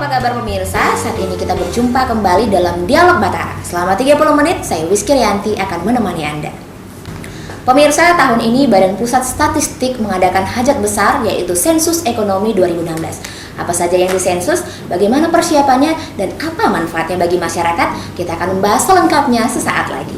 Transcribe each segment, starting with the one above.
apa kabar pemirsa? Saat ini kita berjumpa kembali dalam Dialog Batara. Selama 30 menit, saya Wisky Rianti akan menemani Anda. Pemirsa, tahun ini Badan Pusat Statistik mengadakan hajat besar, yaitu Sensus Ekonomi 2016. Apa saja yang disensus, bagaimana persiapannya, dan apa manfaatnya bagi masyarakat? Kita akan membahas selengkapnya sesaat lagi.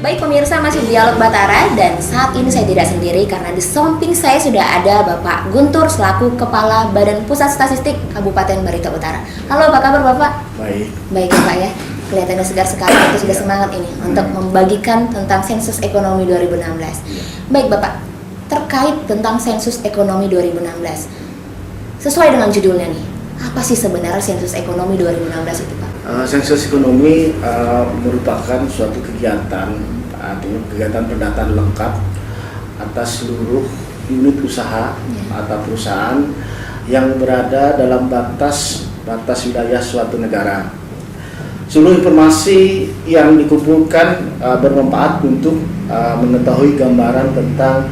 Baik pemirsa, masih Dialog Batara, dan saat ini saya tidak sendiri karena di samping saya sudah ada Bapak Guntur selaku Kepala Badan Pusat Statistik Kabupaten Barito Utara. Halo, apa kabar Bapak? Baik. Baik ya Pak ya, kelihatannya segar sekali, itu sudah semangat ini untuk membagikan tentang Sensus Ekonomi 2016. Baik Bapak, terkait tentang Sensus Ekonomi 2016, sesuai dengan judulnya nih, apa sih sebenarnya Sensus Ekonomi 2016 itu Pak? Sensus ekonomi merupakan suatu kegiatan, artinya kegiatan pendataan lengkap atas seluruh unit usaha atau perusahaan yang berada dalam batas wilayah suatu negara. Seluruh informasi yang dikumpulkan bermanfaat untuk mengetahui gambaran tentang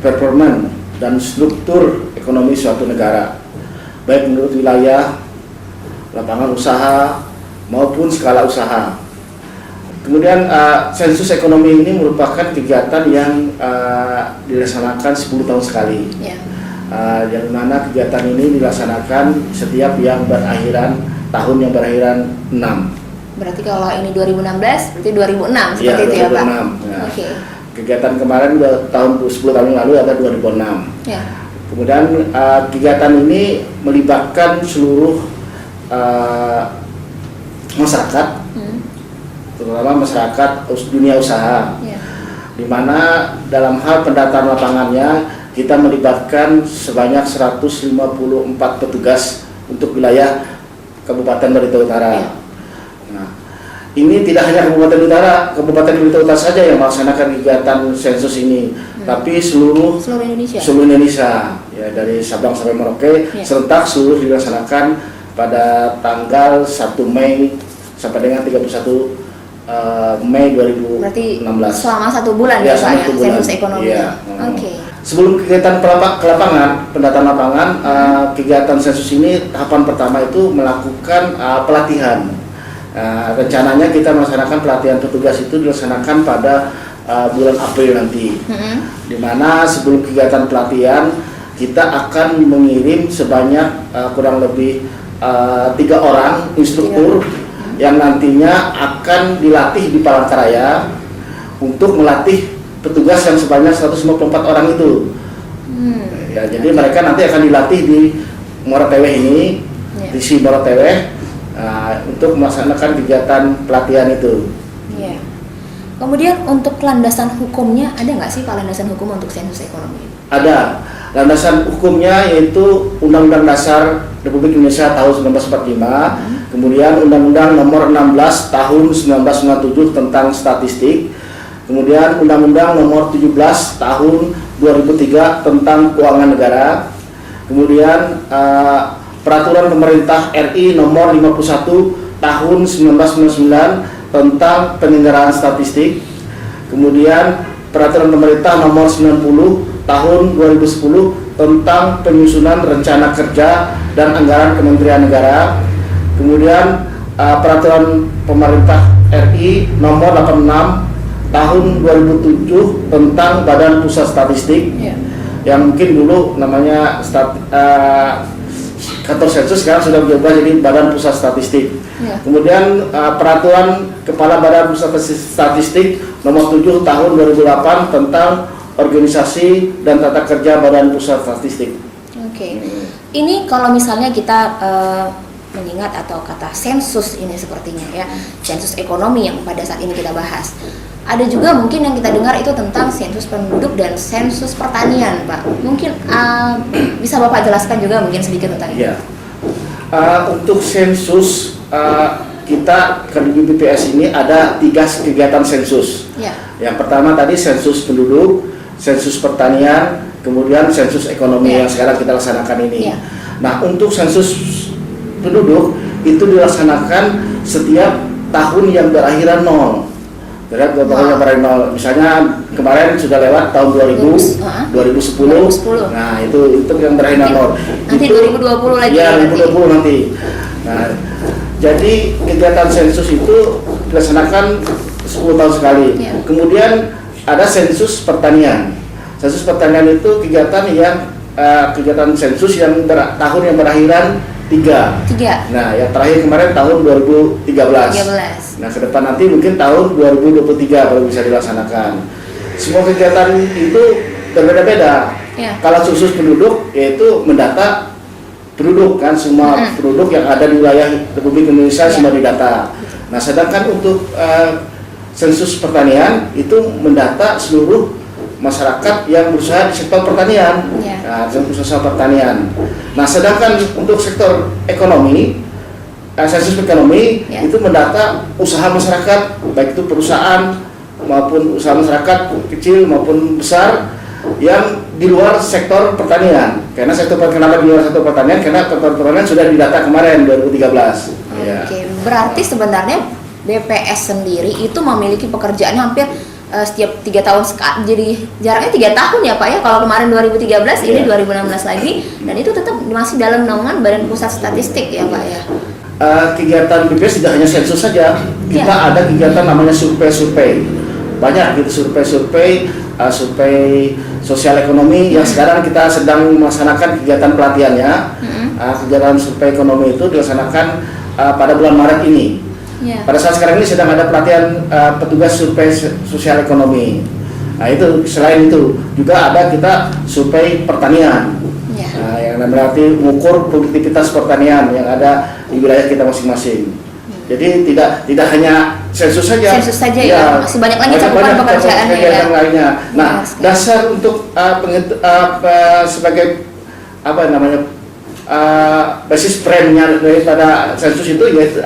performa dan struktur ekonomi suatu negara, baik menurut wilayah, lapangan usaha maupun skala usaha. Kemudian sensus ekonomi ini merupakan kegiatan yang dilaksanakan 10 tahun sekali. Yang mana kegiatan ini dilaksanakan setiap yang berakhiran tahun yang berakhiran 6. Berarti kalau ini 2016, berarti 2006 seperti itu ya Pak? Ya. Okay. Kegiatan kemarin tahun 10 tahun yang lalu ada 2006. Ya. Kemudian kegiatan ini melibatkan seluruh masyarakat, terutama masyarakat dunia usaha, di mana dalam hal pendataan lapangannya kita melibatkan sebanyak 154 petugas untuk wilayah Kabupaten Barito Utara. Nah, ini tidak hanya Kabupaten Barito Utara saja yang melaksanakan kegiatan sensus ini, tapi seluruh Indonesia, ya, dari Sabang sampai Merauke, serentak seluruh dilaksanakan pada tanggal 1 Mei sampai dengan 31 Mei 2016. Berarti selama 1 bulan ya Pak ya, sensus ekonomi. Oke. Sebelum kegiatan ke lapangan, pendataan lapangan, kegiatan sensus ini tahapan pertama itu melakukan pelatihan. Rencananya kita melaksanakan pelatihan petugas itu dilaksanakan pada bulan April nanti. Di mana sebelum kegiatan pelatihan kita akan mengirim sebanyak kurang lebih 3 orang instruktur yang nantinya akan dilatih di Palangkaraya untuk melatih petugas yang sebanyak 154 orang itu. Ya, jadi mereka nanti akan dilatih di Muara Teweh ini, di si Muara Teweh, untuk melaksanakan kegiatan pelatihan itu. Kemudian untuk landasan hukumnya ada nggak sih Pak, landasan hukum untuk sensus ekonomi? Ada. Landasan hukumnya yaitu Undang-Undang Dasar Republik Indonesia tahun 1945, kemudian Undang-Undang Nomor 16 tahun 1997 tentang statistik, kemudian Undang-Undang Nomor 17 tahun 2003 tentang keuangan negara, kemudian Peraturan Pemerintah RI Nomor 51 tahun 1999 tentang penyelenggaraan statistik, kemudian Peraturan Pemerintah Nomor 90 tahun 2010 tentang penyusunan rencana kerja dan anggaran Kementerian Negara, kemudian Peraturan Pemerintah RI Nomor 86 tahun 2007 tentang Badan Pusat Statistik, yang mungkin dulu namanya kantor sensus, sekarang sudah berubah jadi Badan Pusat Statistik. Kemudian Peraturan Kepala Badan Pusat Statistik Nomor 7 tahun 2008 tentang organisasi dan tata kerja Badan Pusat Statistik. Oke. Ini kalau misalnya kita mengingat atau kata sensus ini sepertinya ya, sensus ekonomi yang pada saat ini kita bahas. Ada juga mungkin yang kita dengar itu tentang sensus penduduk dan sensus pertanian, Pak. Mungkin bisa Bapak jelaskan juga mungkin sedikit tentang itu. Untuk sensus kita di BPS ini ada 3 kegiatan sensus. Yang pertama tadi sensus penduduk, sensus pertanian, kemudian sensus ekonomi yang sekarang kita laksanakan ini. Nah, untuk sensus penduduk itu dilaksanakan setiap tahun yang berakhiran 0. Terlihat pokoknya dari nol. Misalnya kemarin sudah lewat tahun 2010. Nah, itu yang berakhir nol. Nanti itu, 2020 lagi. Ya, 2020 nanti. Nah, jadi kegiatan sensus itu dilaksanakan 10 tahun sekali. Ya. Kemudian ada sensus pertanian. Sensus pertanian itu kegiatan sensus yang tahun yang berakhiran 3. Nah, yang terakhir kemarin tahun 2013. Nah, ke depan nanti mungkin tahun 2023 baru bisa dilaksanakan. Semua kegiatan itu berbeda-beda. Ya. Kalau khusus penduduk, yaitu mendata penduduk kan, semua penduduk yang ada di wilayah Republik Indonesia semua didata. Nah, sedangkan untuk sensus pertanian itu mendata seluruh masyarakat yang berusaha di sektor pertanian. Nah, usaha pertanian. Nah, sedangkan untuk sektor ekonomi, sensus ekonomi itu mendata usaha masyarakat, baik itu perusahaan maupun usaha masyarakat kecil maupun besar yang di luar sektor pertanian. Karena kenapa di luar sektor pertanian? Karena sektor pertanian sudah didata kemarin 2013. Oke, berarti sebenarnya BPS sendiri itu memiliki pekerjaan hampir setiap 3 tahun sekali, jadi jaraknya 3 tahun ya Pak ya. Kalau kemarin 2013, ini 2016 lagi, dan itu tetap masih dalam naungan Badan Pusat Statistik ya Pak ya. Kegiatan BPS tidak hanya sensus saja, kita ada kegiatan namanya survei-survei. Banyak gitu survei sosial ekonomi yang sekarang kita sedang melaksanakan kegiatan pelatihannya. Kegiatan survei ekonomi itu dilaksanakan pada bulan Maret ini. Pada saat sekarang ini sedang ada pelatihan petugas survei sosial ekonomi. Nah, itu selain itu juga ada kita survei pertanian. Yang berarti mengukur produktivitas pertanian yang ada di wilayah kita masing-masing. Jadi tidak hanya sensus saja. Ya, masih banyak lagi cakupan pekerjaannya ya. Lainnya. Nah, dasar untuk sebagai apa namanya basis preminya daripada sensus itu yaitu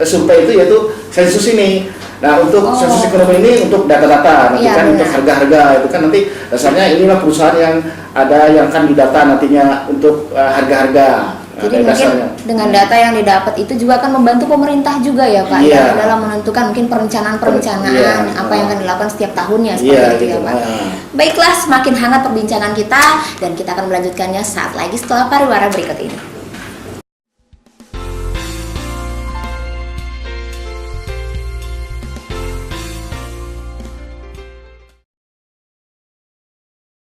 survei itu yaitu sensus ini. Nah, untuk sensus ekonomi ini untuk data-data, nanti kan untuk harga-harga itu kan nanti dasarnya inilah perusahaan yang ada yang akan didata nantinya untuk harga-harga. Jadi mungkin dengan data yang didapat itu juga akan membantu pemerintah juga ya Pak ya, dalam menentukan mungkin perencanaan apa yang akan dilakukan setiap tahunnya seperti itu ya Pak. Baiklah, semakin hangat perbincangan kita dan kita akan melanjutkannya saat lagi setelah pariwara berikut ini.